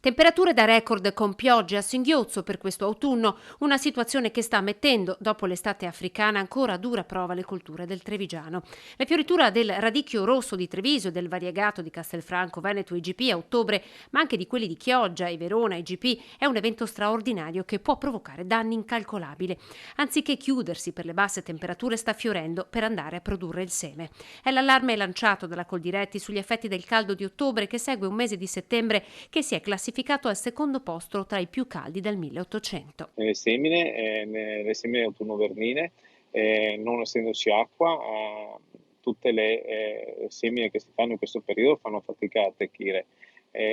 Temperature da record con piogge a singhiozzo per questo autunno, una situazione che sta mettendo, dopo l'estate africana, ancora a dura prova le colture del Trevigiano. La fioritura del radicchio rosso di Treviso e del variegato di Castelfranco Veneto IGP a ottobre, ma anche di quelli di Chioggia e Verona IGP, è un evento straordinario che può provocare danni incalcolabili. Anziché chiudersi per le basse temperature, sta fiorendo per andare a produrre il seme. È l'allarme lanciato dalla Coldiretti sugli effetti del caldo di ottobre che segue un mese di settembre che si è classificato al secondo posto tra i più caldi del 1800. Nelle semine autunno-vernine, non essendoci acqua, tutte le semine che si fanno in questo periodo fanno fatica a attecchire.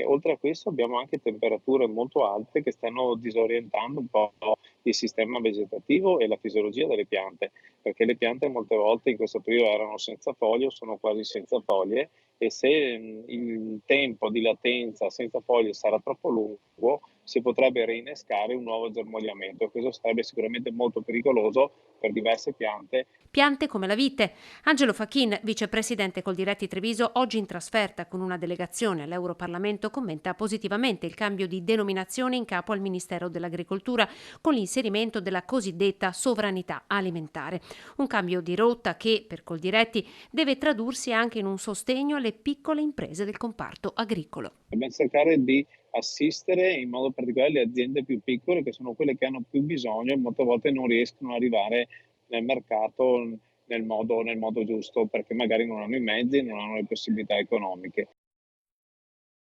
Oltre a questo abbiamo anche temperature molto alte che stanno disorientando un po' il sistema vegetativo e la fisiologia delle piante, perché le piante molte volte in questo periodo erano senza foglie o sono quasi senza foglie e se il tempo di latenza senza foglie sarà troppo lungo, si potrebbe reinnescare un nuovo germogliamento e questo sarebbe sicuramente molto pericoloso per diverse piante. Piante come la vite. Angelo Facchin, vicepresidente Coldiretti Treviso, oggi in trasferta con una delegazione all'Europarlamento, commenta positivamente il cambio di denominazione in capo al Ministero dell'Agricoltura con l'inserimento della cosiddetta sovranità alimentare. Un cambio di rotta che, per Coldiretti, deve tradursi anche in un sostegno alle piccole imprese del comparto agricolo. Dobbiamo cercare di assistere in modo particolare le aziende più piccole, che sono quelle che hanno più bisogno e molte volte non riescono ad arrivare nel mercato nel modo giusto, perché magari non hanno i mezzi e non hanno le possibilità economiche.